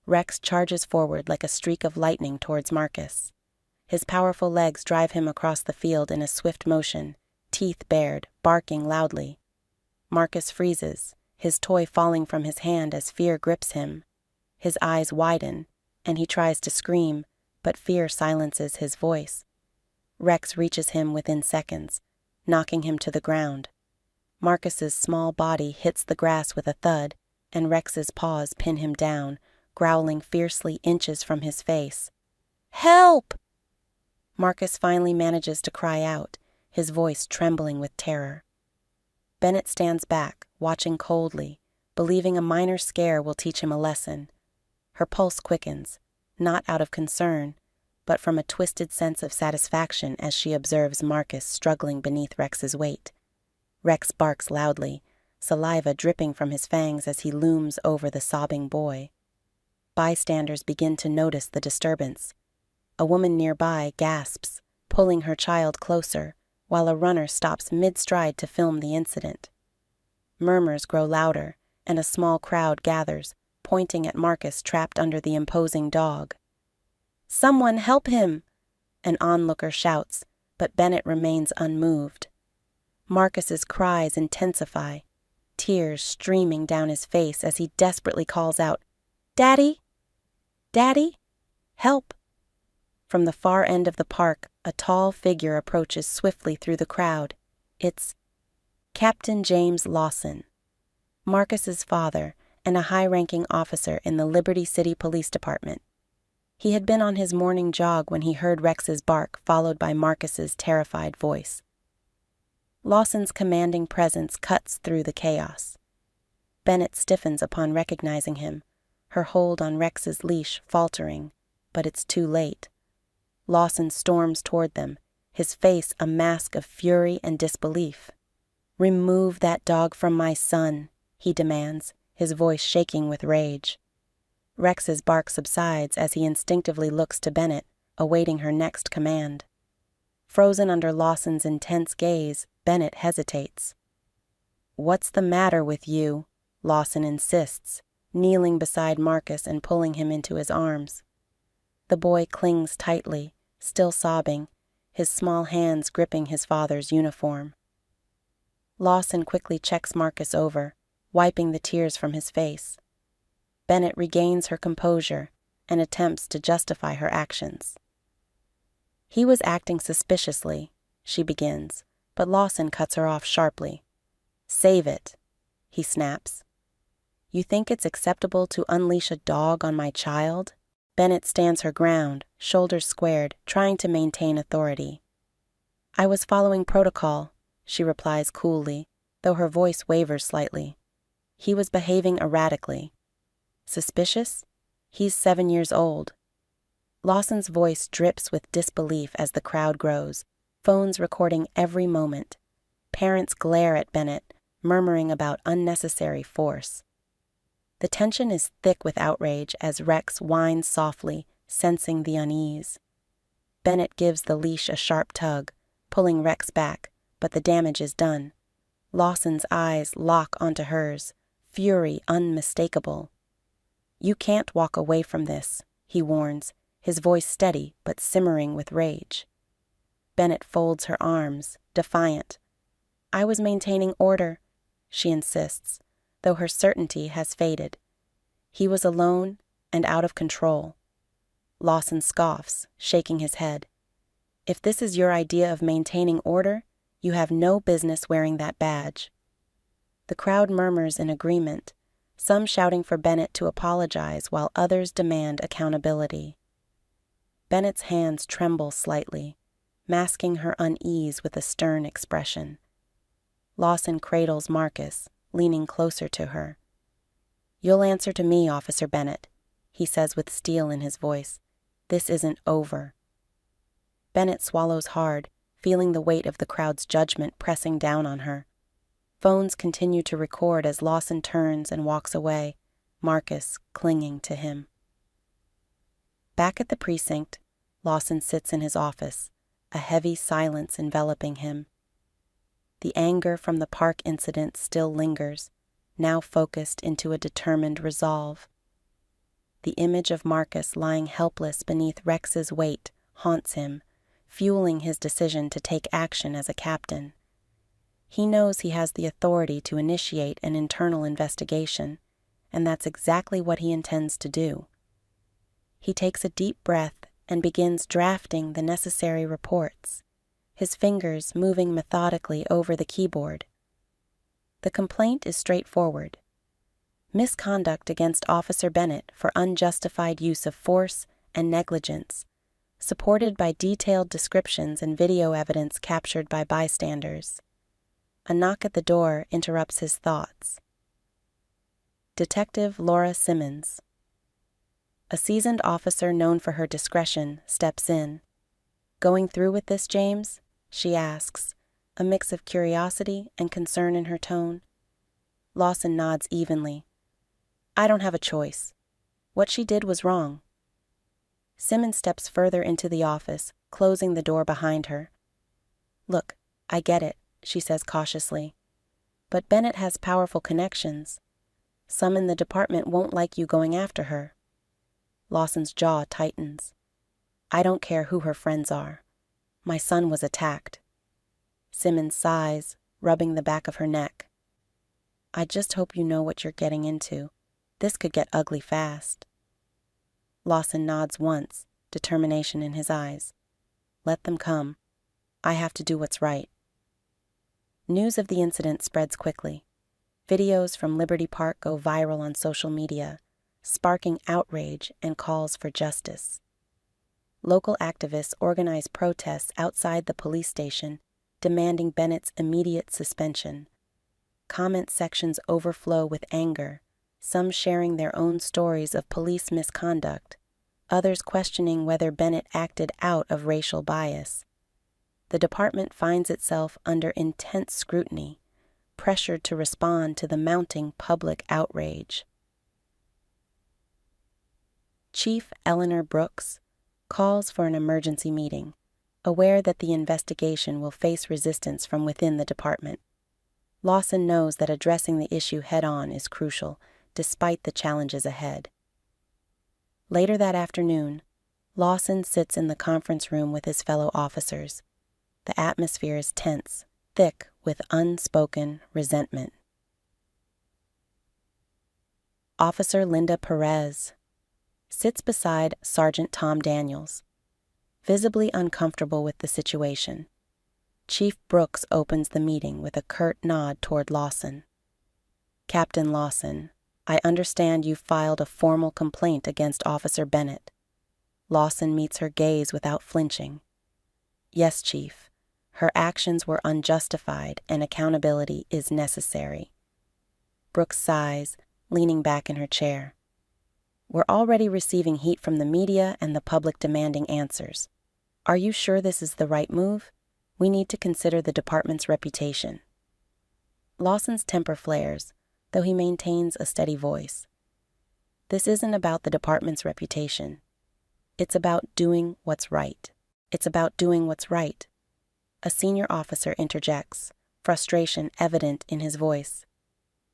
Rex charges forward like a streak of lightning towards Marcus. His powerful legs drive him across the field in a swift motion, teeth bared, barking loudly. Marcus freezes, his toy falling from his hand as fear grips him. His eyes widen, and he tries to scream, but fear silences his voice. Rex reaches him within seconds, knocking him to the ground. Marcus's small body hits the grass with a thud, and Rex's paws pin him down, growling fiercely inches from his face. "Help!" Marcus finally manages to cry out, his voice trembling with terror. Bennett stands back, watching coldly, believing a minor scare will teach him a lesson. Her pulse quickens, not out of concern, but from a twisted sense of satisfaction as she observes Marcus struggling beneath Rex's weight. Rex barks loudly, saliva dripping from his fangs as he looms over the sobbing boy. Bystanders begin to notice the disturbance. A woman nearby gasps, pulling her child closer, while a runner stops mid-stride to film the incident. Murmurs grow louder, and a small crowd gathers, pointing at Marcus trapped under the imposing dog. "Someone help him!" an onlooker shouts, but Bennett remains unmoved. Marcus's cries intensify, tears streaming down his face as he desperately calls out, "Daddy! Daddy! Help!" From the far end of the park, a tall figure approaches swiftly through the crowd. It's Captain James Lawson, Marcus's father and a high-ranking officer in the Liberty City Police Department. He had been on his morning jog when he heard Rex's bark, followed by Marcus's terrified voice. Lawson's commanding presence cuts through the chaos. Bennett stiffens upon recognizing him, her hold on Rex's leash faltering, but it's too late. Lawson storms toward them, his face a mask of fury and disbelief. "Remove that dog from my son," he demands, his voice shaking with rage. Rex's bark subsides as he instinctively looks to Bennett, awaiting her next command. Frozen under Lawson's intense gaze, Bennett hesitates. "What's the matter with you?" Lawson insists, kneeling beside Marcus and pulling him into his arms. The boy clings tightly, still sobbing, his small hands gripping his father's uniform. Lawson quickly checks Marcus over, wiping the tears from his face. Bennett regains her composure and attempts to justify her actions. "He was acting suspiciously," she begins, but Lawson cuts her off sharply. "Save it," he snaps. "You think it's acceptable to unleash a dog on my child?" Bennett stands her ground, shoulders squared, trying to maintain authority. "I was following protocol," she replies coolly, though her voice wavers slightly. "He was behaving erratically." "Suspicious? He's 7 years old." Lawson's voice drips with disbelief as the crowd grows, phones recording every moment. Parents glare at Bennett, murmuring about unnecessary force. The tension is thick with outrage as Rex whines softly, sensing the unease. Bennett gives the leash a sharp tug, pulling Rex back, but the damage is done. Lawson's eyes lock onto hers, fury unmistakable. "You can't walk away from this," he warns, his voice steady but simmering with rage. Bennett folds her arms, defiant. "I was maintaining order," she insists, though her certainty has faded. He was alone and out of control. Lawson scoffs, shaking his head. "If this is your idea of maintaining order, you have no business wearing that badge." The crowd murmurs in agreement, some shouting for Bennett to apologize while others demand accountability. Bennett's hands tremble slightly, masking her unease with a stern expression. Lawson cradles Marcus, leaning closer to her. "You'll answer to me, Officer Bennett," he says with steel in his voice. "This isn't over." Bennett swallows hard, feeling the weight of the crowd's judgment pressing down on her. Phones continue to record as Lawson turns and walks away, Marcus clinging to him. Back at the precinct, Lawson sits in his office, a heavy silence enveloping him. The anger from the park incident still lingers, now focused into a determined resolve. The image of Marcus lying helpless beneath Rex's weight haunts him, fueling his decision to take action as a captain. He knows he has the authority to initiate an internal investigation, and that's exactly what he intends to do. He takes a deep breath and begins drafting the necessary reports, his fingers moving methodically over the keyboard. The complaint is straightforward. Misconduct against Officer Bennett for unjustified use of force and negligence, supported by detailed descriptions and video evidence captured by bystanders. A knock at the door interrupts his thoughts. Detective Laura Simmons. A seasoned officer known for her discretion steps in. "Going through with this, James?" she asks, a mix of curiosity and concern in her tone. Lawson nods evenly. "I don't have a choice. What she did was wrong." Simmons steps further into the office, closing the door behind her. "Look, I get it," she says cautiously. "But Bennett has powerful connections. Some in the department won't like you going after her." Lawson's jaw tightens. "I don't care who her friends are. My son was attacked." Simmons sighs, rubbing the back of her neck. "I just hope you know what you're getting into. This could get ugly fast." Lawson nods once, determination in his eyes. "Let them come. I have to do what's right." News of the incident spreads quickly. Videos from Liberty Park go viral on social media, sparking outrage and calls for justice. Local activists organize protests outside the police station, demanding Bennett's immediate suspension. Comment sections overflow with anger, some sharing their own stories of police misconduct, others questioning whether Bennett acted out of racial bias. The department finds itself under intense scrutiny, pressured to respond to the mounting public outrage. Chief Eleanor Brooks calls for an emergency meeting, aware that the investigation will face resistance from within the department. Lawson knows that addressing the issue head-on is crucial, despite the challenges ahead. Later that afternoon, Lawson sits in the conference room with his fellow officers. The atmosphere is tense, thick with unspoken resentment. Officer Linda Perez sits beside Sergeant Tom Daniels, visibly uncomfortable with the situation. Chief Brooks opens the meeting with a curt nod toward Lawson. "Captain Lawson, I understand you've filed a formal complaint against Officer Bennett." Lawson meets her gaze without flinching. "Yes, Chief. Her actions were unjustified and accountability is necessary." Brooks sighs, leaning back in her chair. "We're already receiving heat from the media and the public demanding answers. Are you sure this is the right move? We need to consider the department's reputation." Lawson's temper flares, though he maintains a steady voice. "This isn't about the department's reputation. It's about doing what's right. It's about doing what's right." A senior officer interjects, frustration evident in his voice.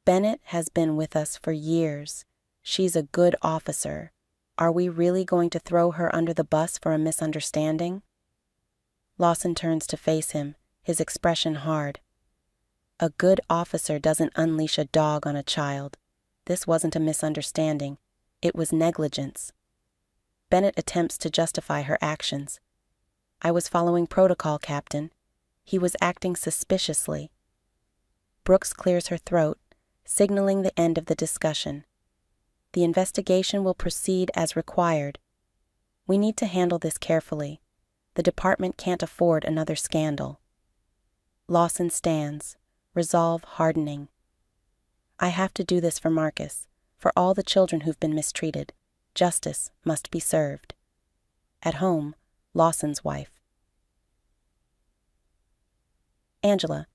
"Bennett has been with us for years. She's a good officer. Are we really going to throw her under the bus for a misunderstanding?" Lawson turns to face him, his expression hard. "A good officer doesn't unleash a dog on a child. This wasn't a misunderstanding. It was negligence." Bennett attempts to justify her actions. "I was following protocol, Captain. He was acting suspiciously." Brooks clears her throat, signaling the end of the discussion. The investigation will proceed as required. We need to handle this carefully. The department can't afford another scandal. Lawson stands, resolve hardening. I have to do this for Marcus, for all the children who've been mistreated. Justice must be served. At home, Lawson's wife, Angela,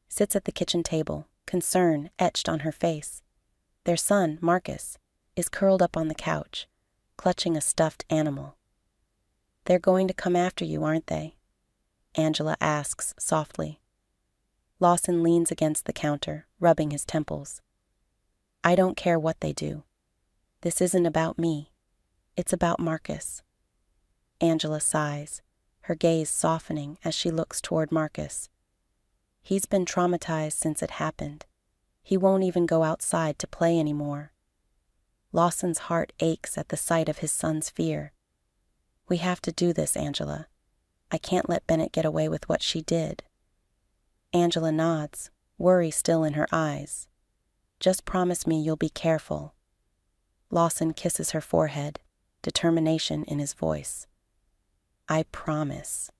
sits at the kitchen table, concern etched on her face. Their son, Marcus, is curled up on the couch, clutching a stuffed animal. They're going to come after you, aren't they? Angela asks softly. Lawson leans against the counter, rubbing his temples. I don't care what they do. This isn't about me. It's about Marcus. Angela sighs, her gaze softening as she looks toward Marcus. He's been traumatized since it happened. He won't even go outside to play anymore. Lawson's heart aches at the sight of his son's fear. We have to do this, Angela. I can't let Bennett get away with what she did. Angela nods, worry still in her eyes. Just promise me you'll be careful. Lawson kisses her forehead, determination in his voice. I promise.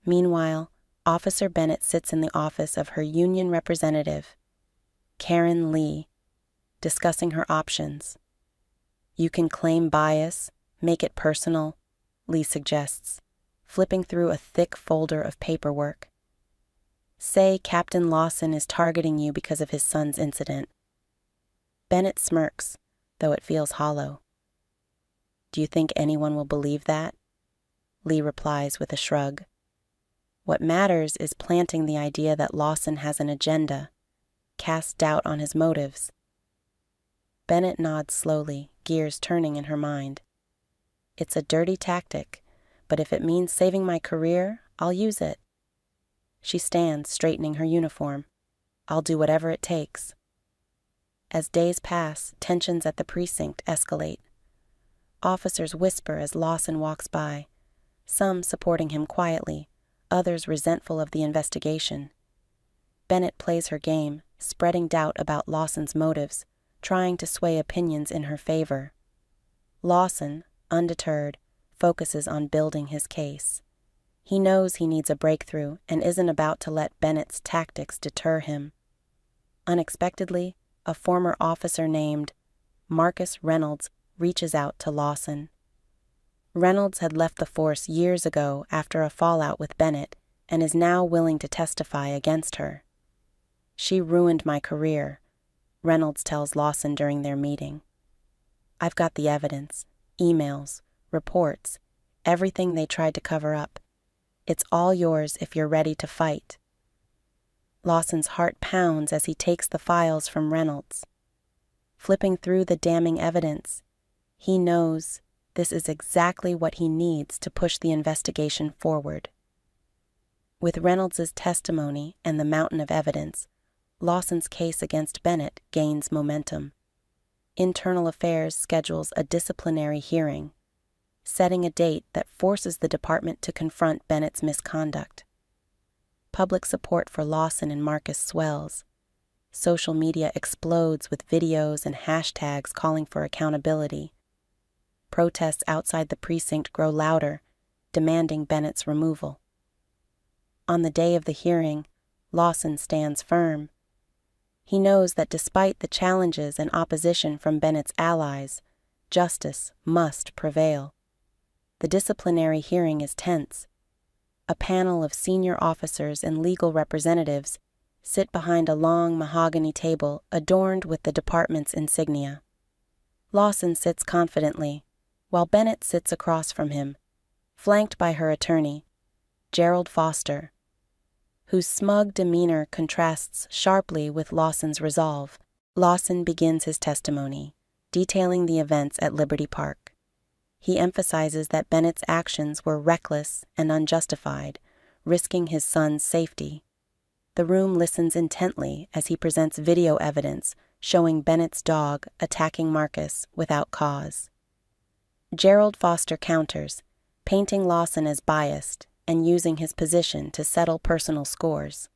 Meanwhile, Officer Bennett sits in the office of her union representative, Karen Lee, discussing her options. You can claim bias, make it personal, Lee suggests, flipping through a thick folder of paperwork. Say Captain Lawson is targeting you because of his son's incident. Bennett smirks, though it feels hollow. Do you think anyone will believe that? Lee replies with a shrug. What matters is planting the idea that Lawson has an agenda, cast doubt on his motives. Bennett nods slowly, gears turning in her mind. It's a dirty tactic, but if it means saving my career, I'll use it. She stands, straightening her uniform. I'll do whatever it takes. As days pass, tensions at the precinct escalate. Officers whisper as Lawson walks by, some supporting him quietly, others resentful of the investigation. Bennett plays her game, spreading doubt about Lawson's motives, trying to sway opinions in her favor. Lawson, undeterred, focuses on building his case. He knows he needs a breakthrough and isn't about to let Bennett's tactics deter him. Unexpectedly, a former officer named Marcus Reynolds reaches out to Lawson. Reynolds had left the force years ago after a fallout with Bennett and is now willing to testify against her. She ruined my career, Reynolds tells Lawson during their meeting. I've got the evidence, emails, reports, everything they tried to cover up. It's all yours if you're ready to fight. Lawson's heart pounds as he takes the files from Reynolds. Flipping through the damning evidence, he knows this is exactly what he needs to push the investigation forward. With Reynolds' testimony and the mountain of evidence, Lawson's case against Bennett gains momentum. Internal Affairs schedules a disciplinary hearing, setting a date that forces the department to confront Bennett's misconduct. Public support for Lawson and Marcus swells. Social media explodes with videos and hashtags calling for accountability. Protests outside the precinct grow louder, demanding Bennett's removal. On the day of the hearing, Lawson stands firm. He knows that despite the challenges and opposition from Bennett's allies, justice must prevail. The disciplinary hearing is tense. A panel of senior officers and legal representatives sit behind a long mahogany table adorned with the department's insignia. Lawson sits confidently, while Bennett sits across from him, flanked by her attorney, Gerald Foster, whose smug demeanor contrasts sharply with Lawson's resolve. Lawson begins his testimony, detailing the events at Liberty Park. He emphasizes that Bennett's actions were reckless and unjustified, risking his son's safety. The room listens intently as he presents video evidence showing Bennett's dog attacking Marcus without cause. Gerald Foster counters, painting Lawson as biased and using his position to settle personal scores.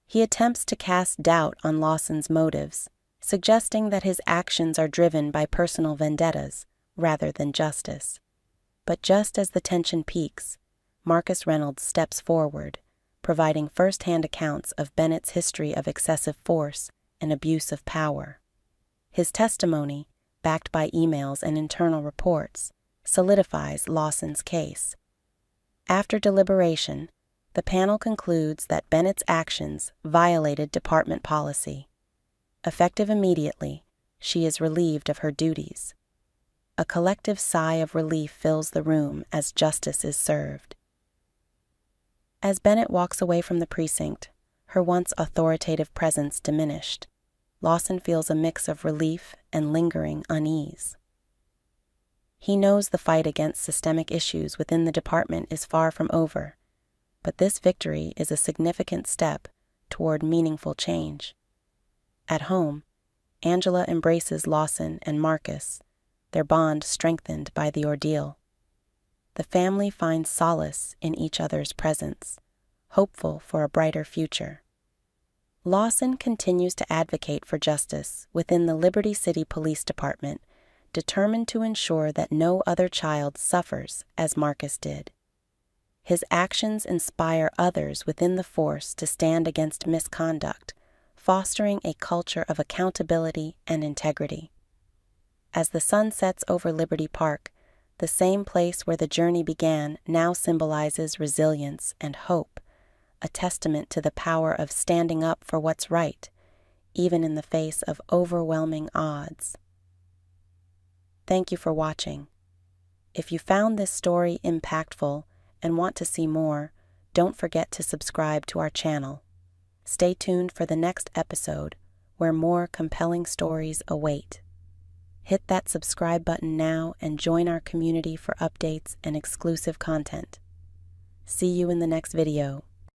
He attempts to cast doubt on Lawson's motives, suggesting that his actions are driven by personal vendettas rather than justice. But just as the tension peaks, Marcus Reynolds steps forward, providing first-hand accounts of Bennett's history of excessive force and abuse of power. His testimony, backed by emails and internal reports, solidifies Lawson's case. After deliberation, the panel concludes that Bennett's actions violated department policy. Effective immediately, she is relieved of her duties. A collective sigh of relief fills the room as justice is served. As Bennett walks away from the precinct, her once authoritative presence diminished, Lawson feels a mix of relief and lingering unease. He knows the fight against systemic issues within the department is far from over, but this victory is a significant step toward meaningful change. At home, Angela embraces Lawson and Marcus, their bond strengthened by the ordeal. The family finds solace in each other's presence, hopeful for a brighter future. Lawson continues to advocate for justice within the Liberty City Police Department, determined to ensure that no other child suffers as Marcus did. His actions inspire others within the force to stand against misconduct, fostering a culture of accountability and integrity. As the sun sets over Liberty Park, the same place where the journey began now symbolizes resilience and hope, a testament to the power of standing up for what's right, even in the face of overwhelming odds. Thank you for watching. If you found this story impactful and want to see more, don't forget to subscribe to our channel. Stay tuned for the next episode, where more compelling stories await. Hit that subscribe button now and join our community for updates and exclusive content. See you in the next video.